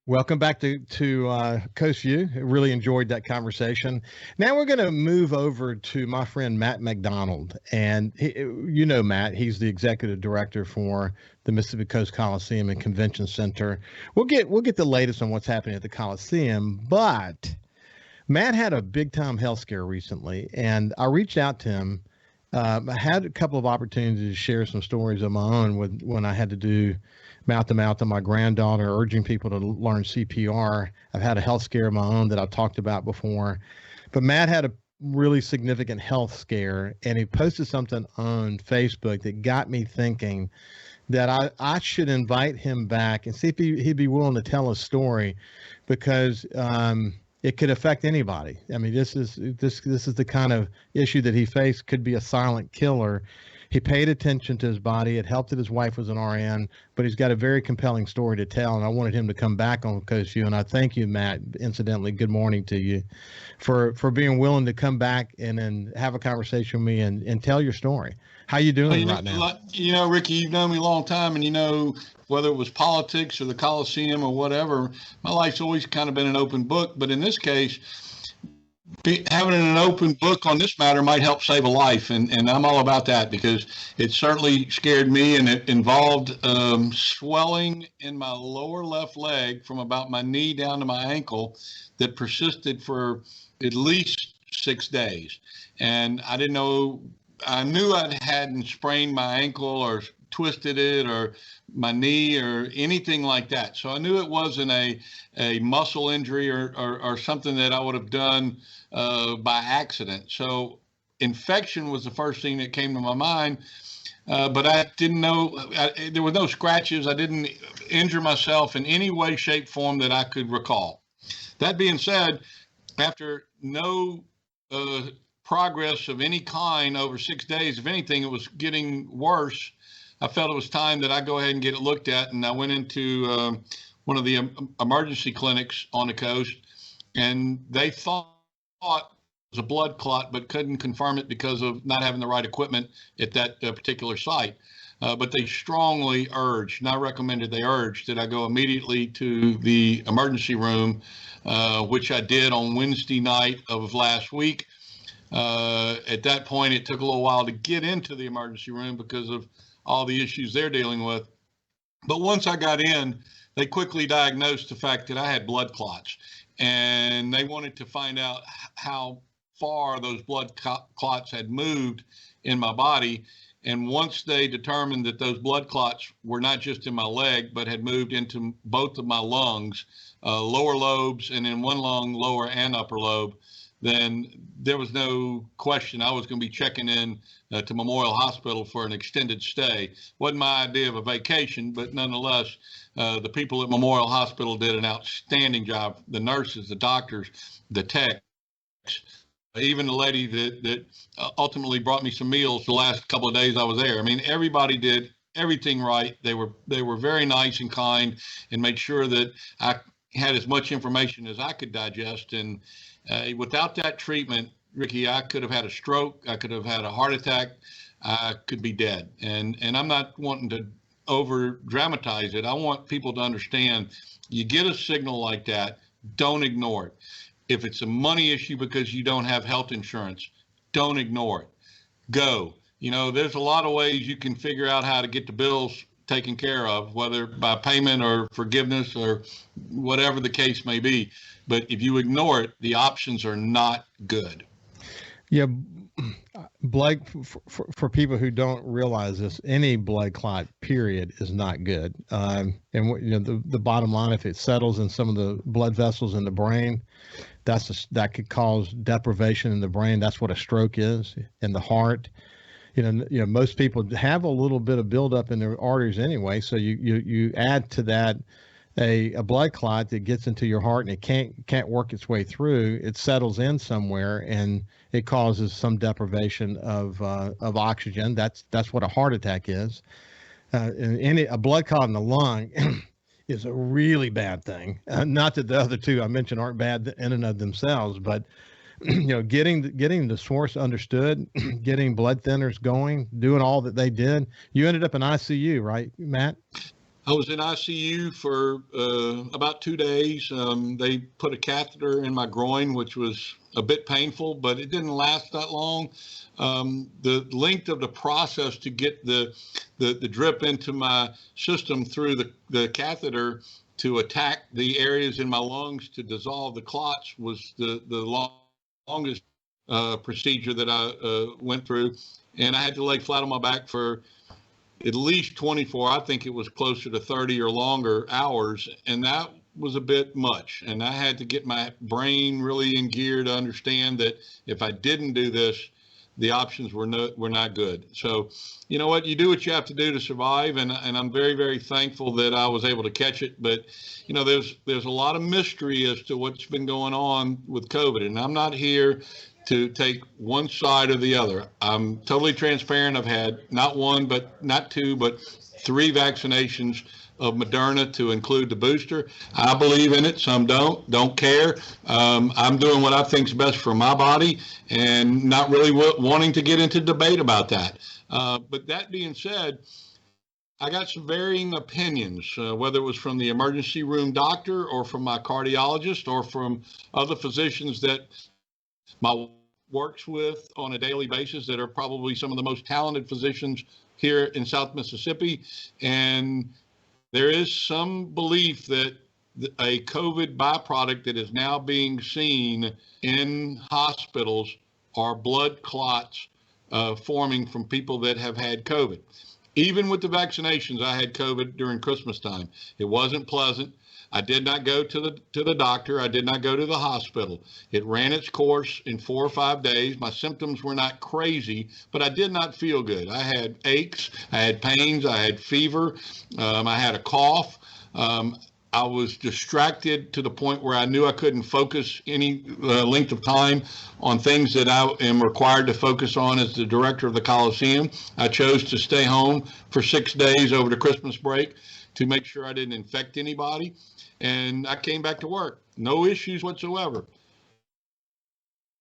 Welcome back to Coast View. Really enjoyed that conversation. Now we're going to move over to my friend Matt McDonald, and Matt. He's the executive director for the Mississippi Coast Coliseum and Convention Center. We'll get the latest on what's happening at the Coliseum, but Matt had a big time health scare recently, and I reached out to him. I had a couple of opportunities to share some stories of my own when I had to do mouth to mouth on my granddaughter, urging people to learn CPR. I've had a health scare of my own that I've talked about before. But Matt had a really significant health scare, and he posted something on Facebook that got me thinking that I should invite him back and see if he'd be willing to tell a story, because it could affect anybody. I mean, this is the kind of issue that he faced. Could be a silent killer. He paid attention to his body. It helped that his wife was an RN, but he's got a very compelling story to tell, and I wanted him to come back on Coast View. And I thank you, Matt. Incidentally, good morning to you for being willing to come back and then have a conversation with me and tell your story. How you doing right now? Ricky, you've known me a long time, and whether it was politics or the Coliseum or whatever, my life's always kind of been an open book. But in this case, having an open book on this matter might help save a life, and I'm all about that, because it certainly scared me, and it involved swelling in my lower left leg from about my knee down to my ankle that persisted for at least 6 days. And I didn't know, I knew I hadn't sprained my ankle or twisted it or my knee or anything like that. So I knew it wasn't a muscle injury or something that I would have done by accident. So infection was the first thing that came to my mind, but I didn't know, there were no scratches. I didn't injure myself in any way, shape, form that I could recall. That being said, after no progress of any kind over 6 days, if anything, it was getting worse. I felt it was time that I go ahead and get it looked at, and I went into one of the emergency clinics on the coast, and they thought it was a blood clot, but couldn't confirm it because of not having the right equipment at that particular site. But they strongly urged, and I recommended, they urged that I go immediately to the emergency room, which I did on Wednesday night of last week. At that point, it took a little while to get into the emergency room because of all the issues they're dealing with. But once I got in, they quickly diagnosed the fact that I had blood clots, and they wanted to find out how far those blood clots had moved in my body. And once they determined that those blood clots were not just in my leg, but had moved into both of my lungs, lower lobes, and in one lung, lower and upper lobe, then there was no question I was going to be checking in to Memorial Hospital for an extended stay. Wasn't my idea of a vacation, but nonetheless, the people at Memorial Hospital did an outstanding job. The nurses, the doctors, the techs, even the lady that ultimately brought me some meals the last couple of days I was there. I mean, everybody did everything right. They were very nice and kind, and made sure that I had as much information as I could digest. And without that treatment, Ricky, I could have had a stroke. I could have had a heart attack. I could be dead. And I'm not wanting to over dramatize it. I want people to understand, you get a signal like that, don't ignore it. If it's a money issue because you don't have health insurance, don't ignore it. Go. There's a lot of ways you can figure out how to get the bills taken care of, whether by payment or forgiveness or whatever the case may be. But if you ignore it, the options are not good. Yeah, Blake, for people who don't realize this, any blood clot period is not good. And the bottom line, if it settles in some of the blood vessels in the brain, that could cause deprivation in the brain. That's what a stroke is. In the heart, most people have a little bit of buildup in their arteries anyway. So you add to that a blood clot that gets into your heart, and it can't work its way through. It settles in somewhere, and it causes some deprivation of oxygen. That's what a heart attack is. And a blood clot in the lung is a really bad thing. Not that the other two I mentioned aren't bad in and of themselves, but getting the source understood, getting blood thinners going, doing all that they did. You ended up in ICU, right, Matt? I was in ICU for about 2 days. They put a catheter in my groin, which was a bit painful, but it didn't last that long. The length of the process to get the drip into my system through the catheter to attack the areas in my lungs to dissolve the clots was the longest procedure that I went through. And I had to lay flat on my back for at least 24, I think it was closer to 30 or longer hours. And that was a bit much. And I had to get my brain really in gear to understand that if I didn't do this, the options were not good. So, you know what, you do what you have to do to survive. And I'm very, very thankful that I was able to catch it. But, you know, there's a lot of mystery as to what's been going on with COVID. And I'm not here to take one side or the other. I'm totally transparent. I've had not one, but not two, but 3 vaccinations of Moderna to include the booster. I believe in it. Some don't care. I'm doing what I think is best for my body and not really wanting to get into debate about that. But that being said, I got some varying opinions, whether it was from the emergency room doctor or from my cardiologist or from other physicians that my works with on a daily basis that are probably some of the most talented physicians here in South Mississippi. And there is some belief that a COVID byproduct that is now being seen in hospitals are blood clots forming from people that have had COVID. Even with the vaccinations, I had COVID during Christmas time. It wasn't pleasant. I did not go to the doctor. I did not go to the hospital. It ran its course in 4 or 5 days. My symptoms were not crazy, but I did not feel good. I had aches, I had pains, I had fever, I had a cough. I was distracted to the point where I knew I couldn't focus any length of time on things that I am required to focus on as the director of the Coliseum. I chose to stay home for 6 days over the Christmas break to make sure I didn't infect anybody. And I came back to work, no issues whatsoever.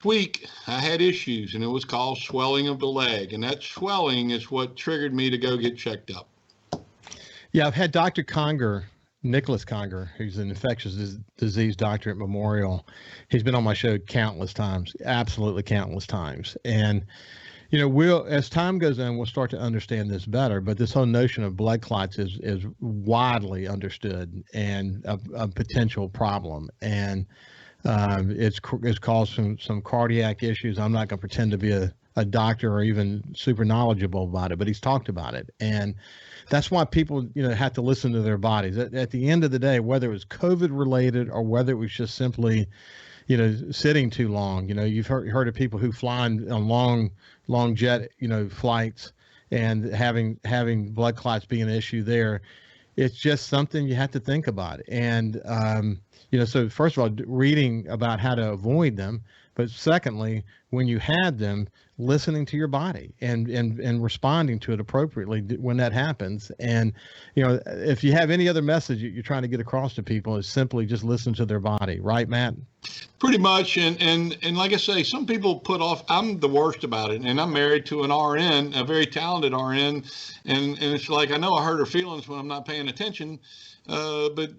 This week, I had issues, and it was called swelling of the leg. And that swelling is what triggered me to go get checked up. Yeah, I've had Dr. Conger, Nicholas Conger, who's an infectious disease doctor at Memorial. He's been on my show countless times, absolutely countless times. And you know, as time goes on, we'll start to understand this better. But this whole notion of blood clots is widely understood and a potential problem. And it's caused some cardiac issues. I'm not going to pretend to be a doctor or even super knowledgeable about it, but he's talked about it. And that's why people, you know, have to listen to their bodies. At the end of the day, whether it was COVID related or whether it was just simply, you know, sitting too long. You know, you've heard of people who fly on long jet, you know, flights and having blood clots being an issue there. It's just something you have to think about. And, you know, so first of all, reading about how to avoid them, but secondly, when you had them, listening to your body and responding to it appropriately when that happens. And, you know, if you have any other message you're trying to get across to people, is simply just listen to their body. Right, Matt? Pretty much. And like I say, some people put off, I'm the worst about it. And I'm married to an RN, a very talented RN. And it's like, I know I hurt her feelings when I'm not paying attention. But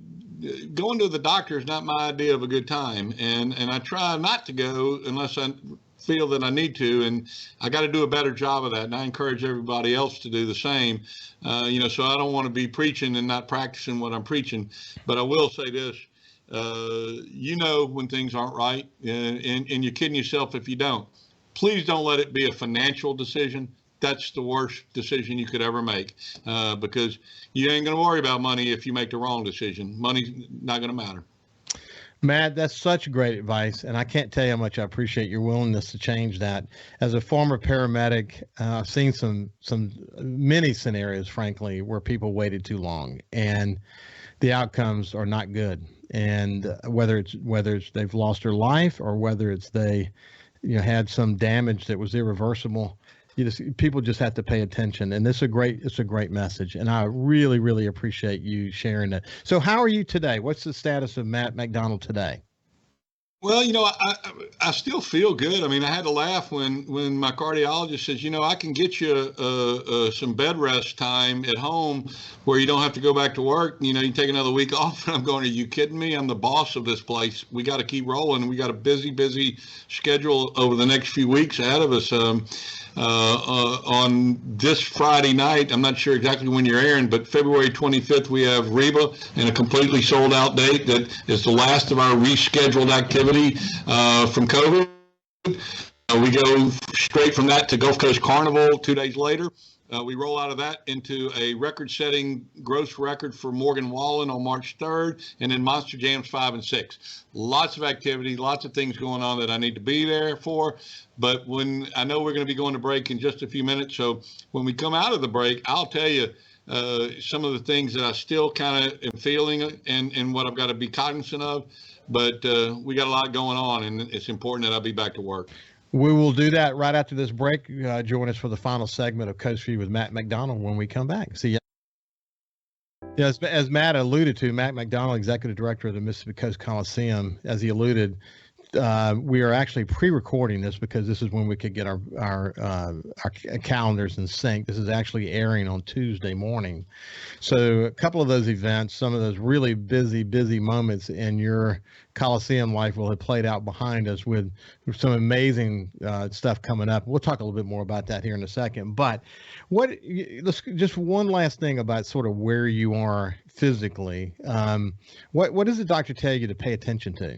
going to the doctor is not my idea of a good time. And I try not to go unless I feel that I need to, and I got to do a better job of that. And I encourage everybody else to do the same. You know, so I don't want to be preaching and not practicing what I'm preaching. But I will say this, you know, when things aren't right, and you're kidding yourself if you don't. Please don't let it be a financial decision. That's the worst decision you could ever make, because you ain't going to worry about money if you make the wrong decision. Money's not going to matter. Matt, that's such great advice, and I can't tell you how much I appreciate your willingness to change that. As a former paramedic, I've seen many scenarios, frankly, where people waited too long, and the outcomes are not good. And whether it's they've lost their life or whether it's they, you know, had some damage that was irreversible. People just have to pay attention, and it's a great message, and I really, really appreciate you sharing it. So how are you today? What's the status of Matt McDonnell today? Well, I still feel good. I mean, I had to laugh when my cardiologist says, I can get you some bed rest time at home where you don't have to go back to work. You take another week off. And I'm going, are you kidding me? I'm the boss of this place. We got to keep rolling. We got a busy schedule over the next few weeks ahead of us. On this Friday night, I'm not sure exactly when you're airing, but February 25th, we have Reba in a completely sold out date that is the last of our rescheduled activity from COVID. We go straight from that to Gulf Coast Carnival 2 days later. We roll out of that into a record-setting gross record for Morgan Wallen on March 3rd, and then Monster Jams 5 and 6. Lots of activity, lots of things going on that I need to be there for. But when I know we're going to be going to break in just a few minutes, so when we come out of the break, I'll tell you some of the things that I still kind of am feeling and what I've got to be cognizant of. But we got a lot going on, and it's important that I be back to work. We will do that right after this break. Join us for the final segment of Coast Vue with Matt McDonnell when we come back. See ya. Yeah, as Matt alluded to, Matt McDonnell, Executive Director of the Mississippi Coast Coliseum, as he alluded, we are actually pre-recording this because this is when we could get our calendars in sync. This is actually airing on Tuesday morning. So a couple of those events, some of those really busy moments in your Coliseum life will have played out behind us with some amazing stuff coming up. We'll talk a little bit more about that here in a second. But let's just one last thing about sort of where you are physically. What does the doctor tell you to pay attention to?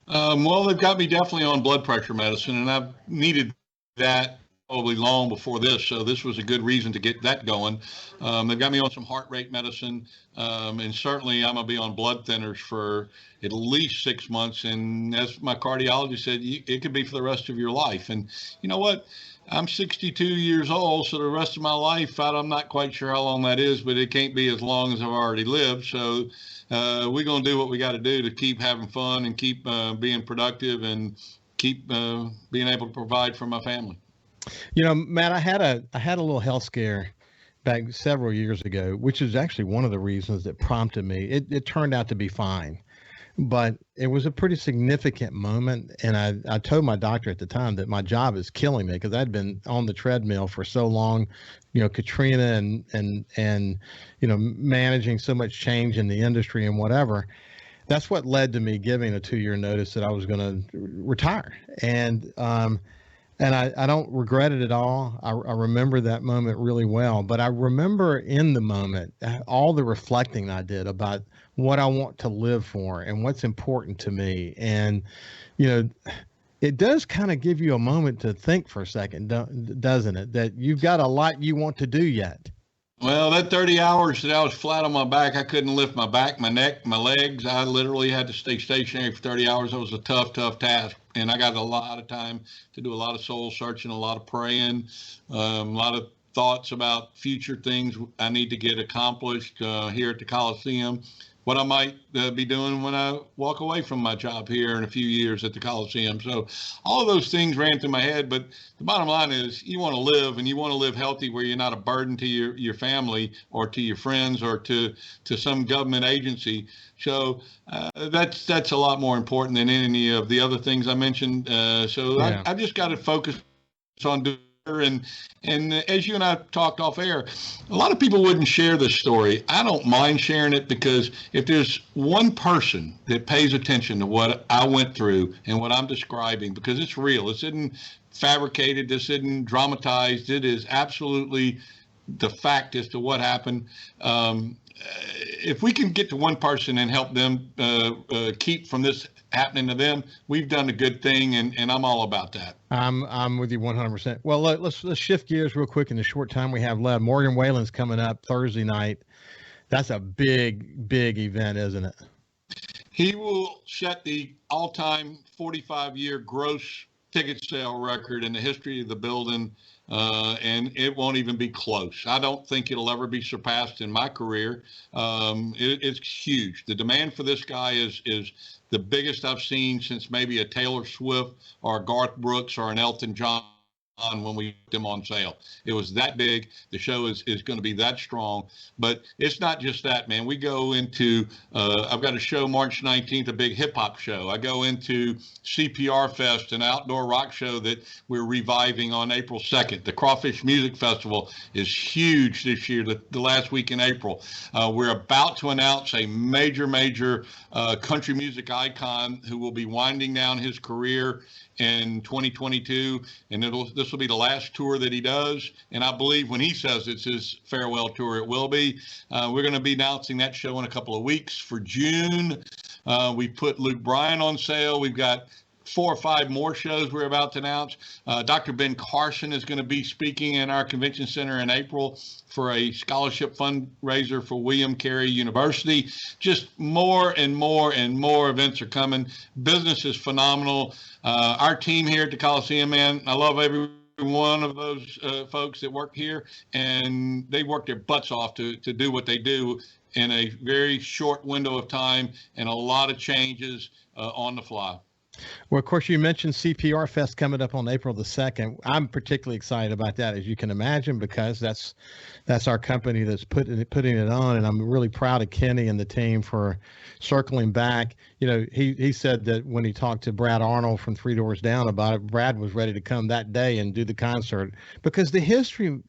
Well, they've got me definitely on blood pressure medicine, and I've needed that probably long before this. So this was a good reason to get that going. They've got me on some heart rate medicine, and certainly I'm going to be on blood thinners for at least 6 months. And as my cardiologist said, it could be for the rest of your life. And you know what? I'm 62 years old, so the rest of my life, I'm not quite sure how long that is, but it can't be as long as I've already lived. So we're going to do what we got to do to keep having fun and keep being productive and keep being able to provide for my family. Matt, I had a little health scare back several years ago, which is actually one of the reasons that prompted me. It turned out to be fine, but it was a pretty significant moment. And I told my doctor at the time that my job is killing me because I'd been on the treadmill for so long, Katrina and managing so much change in the industry and whatever. That's what led to me giving a 2-year notice that I was going to retire. And I don't regret it at all. I remember that moment really well, but I remember in the moment all the reflecting I did about what I want to live for and what's important to me. And, it does kind of give you a moment to think for a second, doesn't it? That you've got a lot you want to do yet. Well, that 30 hours that I was flat on my back, I couldn't lift my back, my neck, my legs. I literally had to stay stationary for 30 hours. It was a tough task. And I got a lot of time to do a lot of soul searching, a lot of praying, a lot of thoughts about future things I need to get accomplished here at the Coliseum, what I might be doing when I walk away from my job here in a few years at the Coliseum. So all of those things ran through my head. But the bottom line is you want to live, and you want to live healthy where you're not a burden to your family or to your friends or to some government agency. So that's a lot more important than any of the other things I mentioned. Yeah. I just got to focus on doing. And as you and I talked off air, a lot of people wouldn't share this story. I don't mind sharing it because if there's one person that pays attention to what I went through and what I'm describing, because it's real, this isn't fabricated, this isn't dramatized, it is absolutely the fact as to what happened. If we can get to one person and help them keep from this happening to them, we've done a good thing, and I'm all about that. I'm with you 100%. Well, let's shift gears real quick in the short time we have left. Morgan Wallen's coming up Thursday night. That's a big event, isn't it? He will set the all-time 45-year gross ticket sale record in the history of the building, and it won't even be close. I don't think it'll ever be surpassed in my career. It's huge. The demand for this guy is the biggest I've seen since maybe a Taylor Swift or a Garth Brooks or an Elton John when we put them on sale. It was that big. The show is going to be that strong. But it's not just that, man. We go into, I've got a show March 19th, a big hip hop show. I go into CPR Fest, an outdoor rock show that we're reviving on April 2nd. The Crawfish Music Festival is huge this year, the last week in April. We're about to announce a major country music icon who will be winding down his career in 2022, and this will be the last tour that he does, and I believe when he says it's his farewell tour, it will be. We're going to be announcing that show in a couple of weeks for June. We put Luke Bryan on sale. We've got 4 or 5 more shows we're about to announce. Dr. Ben Carson is going to be speaking in our convention center in April for a scholarship fundraiser for William Carey University. Just more and more events are coming. Business is phenomenal. Our team here at the Coliseum, man, I love every one of those folks that work here, and they work their butts off to do what they do in a very short window of time and a lot of changes on the fly. Well, of course, you mentioned CPR Fest coming up on April the 2nd. I'm particularly excited about that, as you can imagine, because that's our company that's putting it on, and I'm really proud of Kenny and the team for circling back. You know, he said that when he talked to Brad Arnold from Three Doors Down about it, Brad was ready to come that day and do the concert, because the history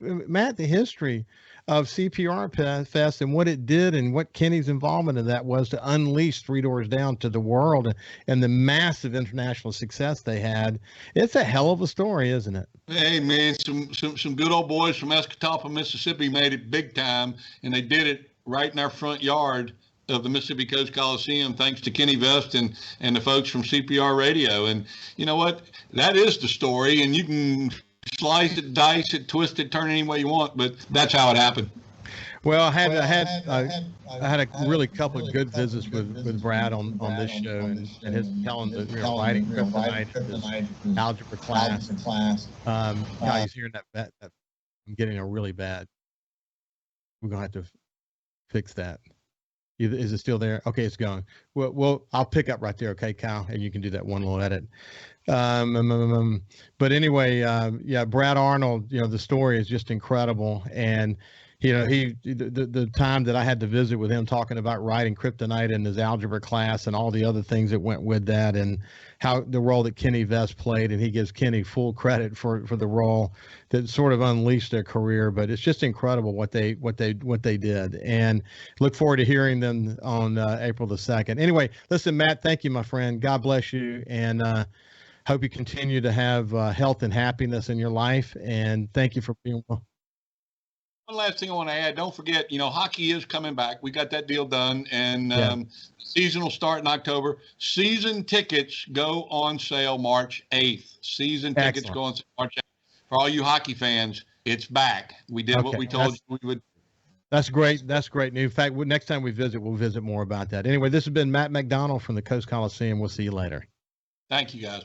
of CPR Fest and what it did and what Kenny's involvement in that was to unleash Three Doors Down to the world and the massive international success they had. It's a hell of a story, isn't it? Hey, man, some good old boys from Escatawpa, Mississippi made it big time, and they did it right in our front yard of the Mississippi Coast Coliseum, thanks to Kenny Vest and the folks from CPR Radio. And you know what? That is the story, and you can slice it, dice it, twist it, turn it any way you want, but that's how it happened. Well, I had a really couple of good visits with Brad on this show, and his telling the writing kryptonite, his algebra class. He's hearing that I'm getting a really bad. We're gonna have to fix that. Is it still there? Okay, it's gone. Well, I'll pick up right there. Okay, Kyle, and you can do that one little edit. But anyway, Brad Arnold, the story is just incredible. And, the time that I had to visit with him talking about writing kryptonite in his algebra class and all the other things that went with that, and how the role that Kenny Vest played, and he gives Kenny full credit for the role that sort of unleashed their career. But it's just incredible what they did, and look forward to hearing them on April the 2nd. Anyway, listen, Matt, thank you, my friend. God bless you, and hope you continue to have health and happiness in your life. And thank you for being well. One last thing I want to add, don't forget, hockey is coming back. We got that deal done, and the season will start in October. Season tickets go on sale March 8th. Season tickets go on sale March 8th. For all you hockey fans, it's back. We did what we told you we would. That's great. That's great news. In fact, next time we visit, we'll visit more about that. Anyway, this has been Matt McDonnell from the Coast Coliseum. We'll see you later. Thank you, guys.